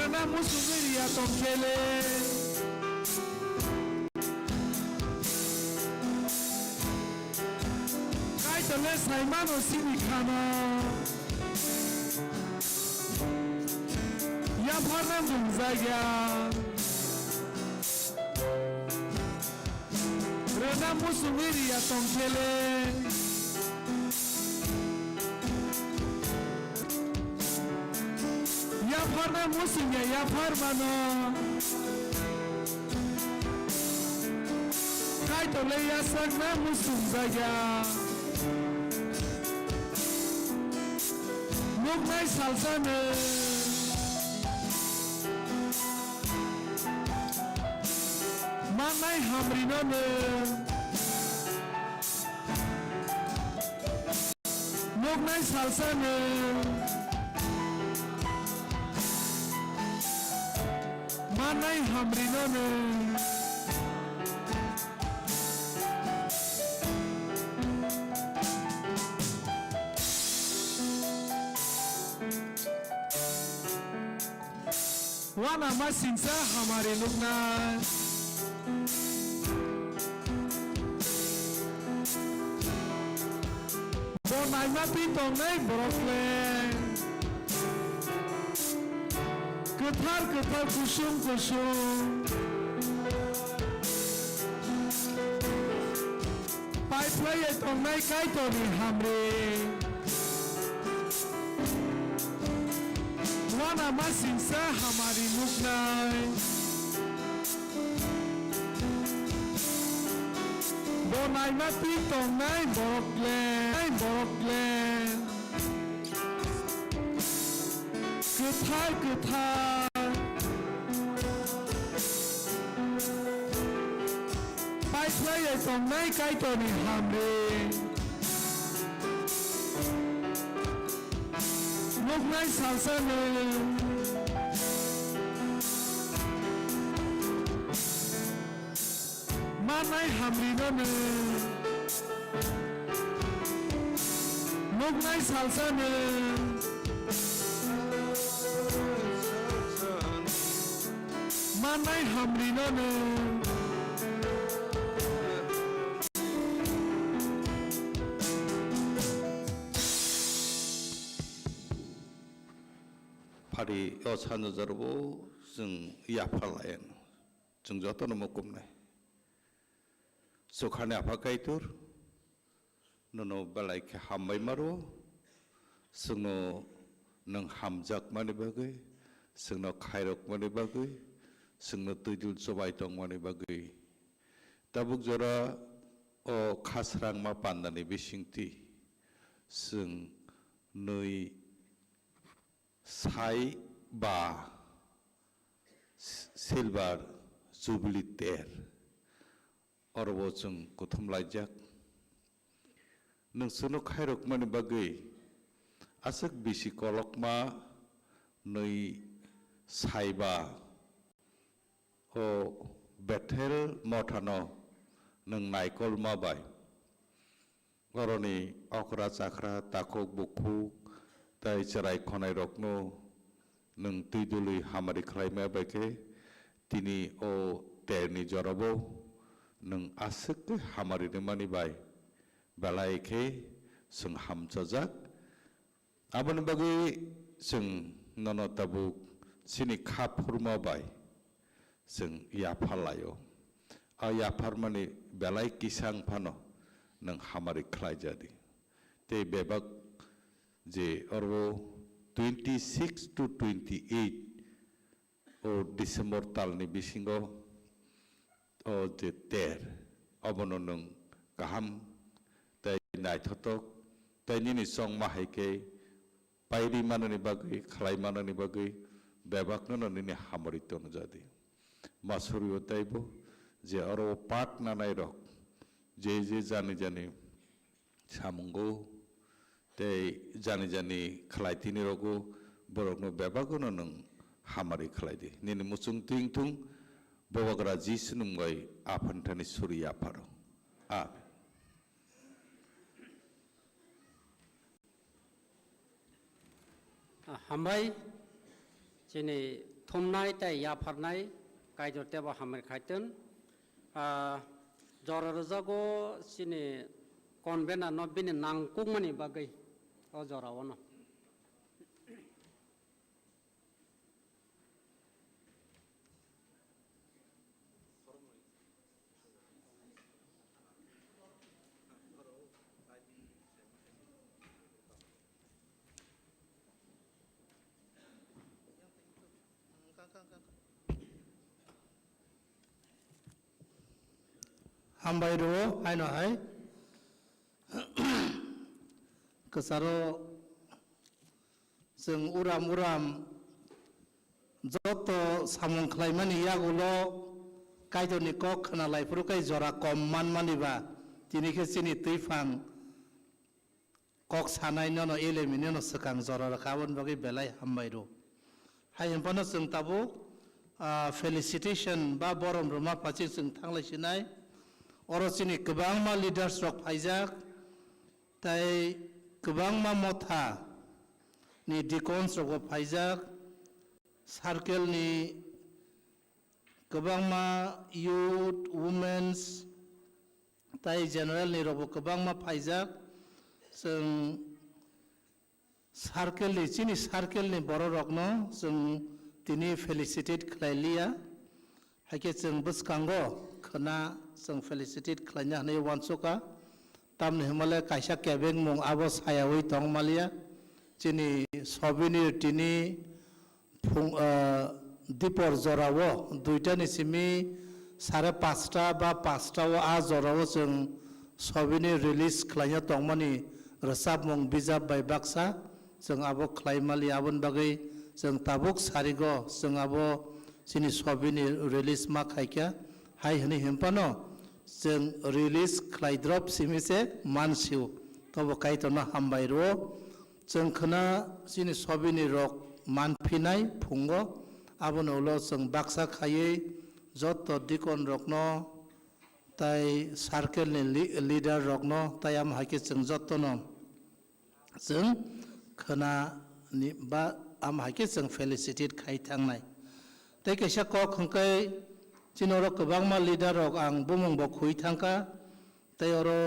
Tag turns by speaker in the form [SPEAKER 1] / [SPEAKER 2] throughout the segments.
[SPEAKER 1] Rana musumiriya tongkele Kaitole saimano sinikana Yapana mumzaya Rana musumiriya tongkele Yapana musunya yaparmano Kaitole yasakna musumzaya Muknai salsane Manai hamrinone Muknai salsane Manai hamrinone Wana masinsa hamare lugna Bonai mapitong nai borokle Ketar kusum Pai playa tong nai kaito ni hamre Wana masinsa hamari muknai Bonai mapitong nai borokle Ketar Pai playa tong nai kaito ni hamre Muknai salsane Manai hamrinone Muknai salsane Manai hamrinone
[SPEAKER 2] 파리 여산을 저러고 ซึ่ง 야팔라엔 ซึ่ง 저토는 먹고네 소칸에 아파가이tur 너노 발라이케 함바이마로 승노 능 함작 마니 바그이 승노 카이럭 마니 바그이 승노 뜨줄 소바이똥 마니 바그이 따북저라 카스랑 마 반다니 비싱티 승 너희 사이 바 실버 주빌리 테르 어르보증 고톰라이작 능스노 카이럭마니 바그이 아삭 비시 콜록마 너희 사이바 베텔 모타노 능 나이콜마 바이 어러니 어크라 자크라 타콕 부쿠 তাই চারাই খনাই রত্ন নং তুইদুলি হামারি Khaimah বাইকে তিনি ও তেরনি জরাব নং আসকে হামারি money by বেলাইকে जों हामजाजाक आबोनि बागै जों ननताबु सिनि खाफुरमाबाय जों याफालायो आ याफार माने बेलाय किसां फानो नों हामारि खालायजादि ते बेबाक जे अरबो 26 to 28 o December talni bisingo o je ter abono nung kaham tai nai thotok tai ni song mahaike pairi manani bagai khalai manani bagai bebak no ni hamari ton jadi masuri otaibo je aro pat nanai rok je jani jani samungo tai jani khalai tini rogo borokno bebak no nung hamari khalai di nini musung ting tung bawagra jisunumgai apantani surya paro amen.
[SPEAKER 3] Hambai, jadi thumnai tai ya pharnai kaidor teba hamir khaitun joror jago sini konbena no bini nangkung mani bagai o jorawono
[SPEAKER 4] Hambai ro hai no hai kesaro जों uram joto samung khlaimani yagulo kaidoni kok khana laifuru kai jora kom manmani ba tini khe chini tuifang kok sanai no elemini no sakang jora rakhabon bagi belai hambai ro hai empano जों tabo felicitation ba borom roma pachi जों thanglai sinai oro chini kwbangma leaders rok phaijak tai kwbangma motha ni deacons rok phaijak circle ni kwbangma youth women's tai general ni rok kwbangma phaijak जों circle ni chini circle ni boro rok no जों tini felicitate khlailia haike जों bwskango khana जों felicitate khlaina hanai wansoka tamni himalaya kaisa kebeng mung abo sayawi tongmalia chini sobini tini phung dipor jorawo duita ni simi 5:30 ba 5টা a jorawo जों sobini release khlaina tongmani rasab mung bijab bai baksa जों abo khlaimali abon bagai जों tabuk sarigo जों abo chini sobini release ma khaika hai hani himpano जों release khlaidrop simise mansiu tobo kaitono hambairo जों khana chini sobini rok manphinai phungo abono ulo जों baksa khaiye joto dikon rokno tai circle ni leader rokno tayam haike जों jotono जों khana ni ba am haike जों felicitate khai thangnai tai kaisa ko khangkai चिनोरो गोबांमा लिडार रक आं बुमुं बो खुइ थांका तयरो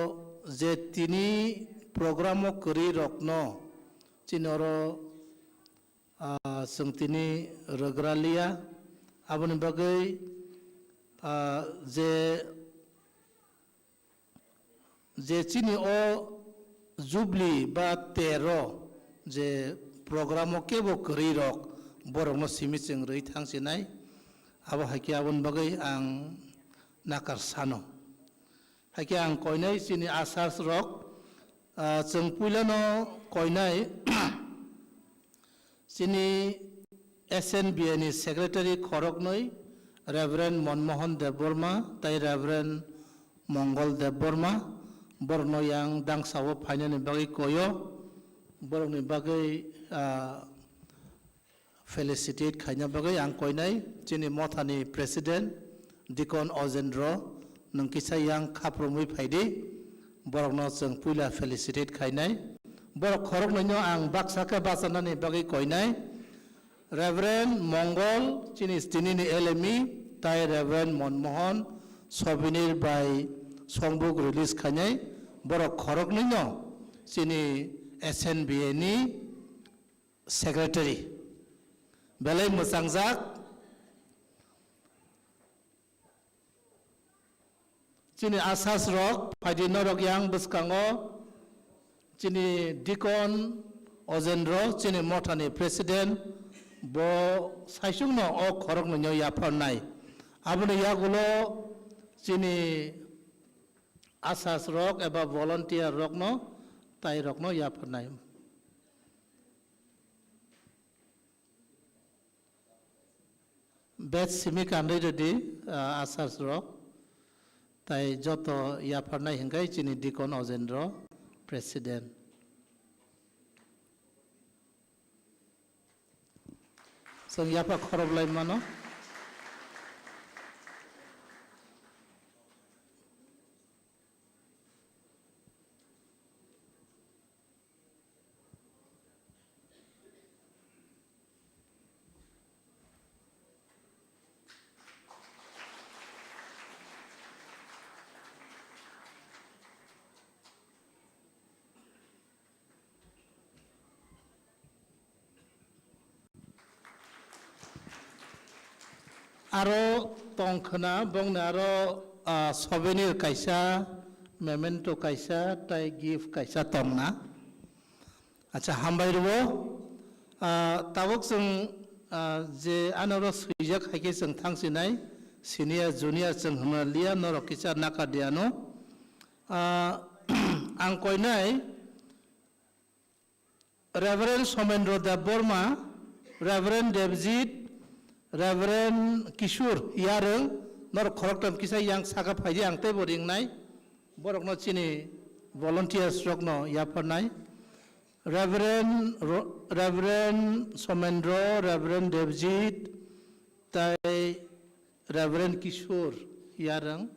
[SPEAKER 4] जे तिनि प्रोग्रामो करि रकनो चिनोरो जों तिनि रग्रालिया आबनि बागै जे चिनि ओ जुबली बा तेरो जे प्रोग्रामो केबो करि रक बरंनो सिमि जों रै थांसिनाय abo haiki abon bagai ang nakar sano haiki ang koinai sini asas rok जों puilano koinai sini SNBA ni secretary khorognoi Reverend Monmohan Deborma tai Reverend Mongol Deborma borno yang dangsawo phainani bagai koyo borongni bagai felicitate khaina bagai ang koinai chini mothani president Deacon Ozendro nungkisa yang khapromui phaidi borokno जों puila felicitate khainai borok khorok naino ang baksaka basanani bagai koinai Reverend Mongol chini stinini LME tai Reverend Monmohan Sobinir by songbuk release khainai borok khorok naino chini SNBA ni secretary belai musangjak chini asas rok phaidino rok yang bwskango chini Deacon Ozendro chini mothani president bo saisungno o khorokno nyo yapharnai aboni yagulo chini asas rok eba volunteer rokno tai rokno yapharnai batch simi kanai redi asas rok tai joto yapharnai hingkai chini Deacon Ozendro president जों यापा खरबलाय मानो aro tongkhana bongna aro souvenir kaisa memento kaisa tai gift kaisa tongna acha hambai ro tabuk जों जे anoro suijak haike जों thangsinai senior junior जों hmalia norok kisa nakadiano ang koinai Reverend Somendro Dev Burma, Reverend Devjit, Reverend Kishore yareng nor khoroktam kisa yang saka phaidi ang te boring nai borok no chini volunteers rok no yapanai Reverend Somendro, Reverend Devjit, tai Reverend Kishore yareng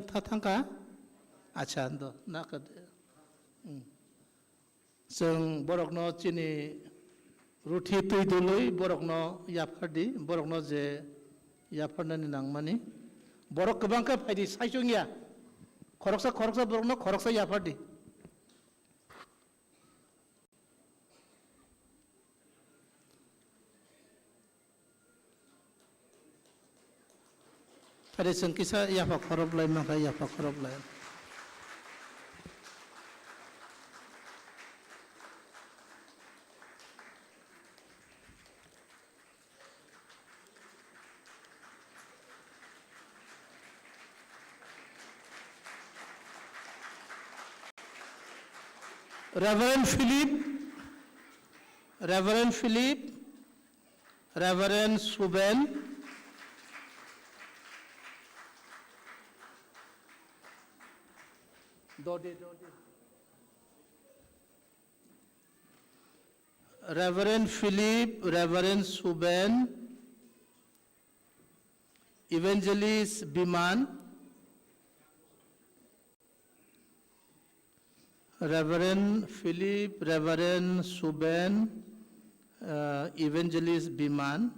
[SPEAKER 4] tatangka acha ndo nakad जों बरकनो चिनि रुथि तै दुलै बरकनो याफारदि बरकनो जे याफारनानि नांमानि बरक गोबांखा फायदि सायजंया खरकसा बरकनो खरकसा याफारदि फायदि जों किसा याफा खरबलाय माखा याफा खरबलाय Reverend Philip, Reverend Suben, Reverend Philip, Reverend Suben, Evangelist Biman, Reverend Philip, Reverend Suben, Evangelist Biman,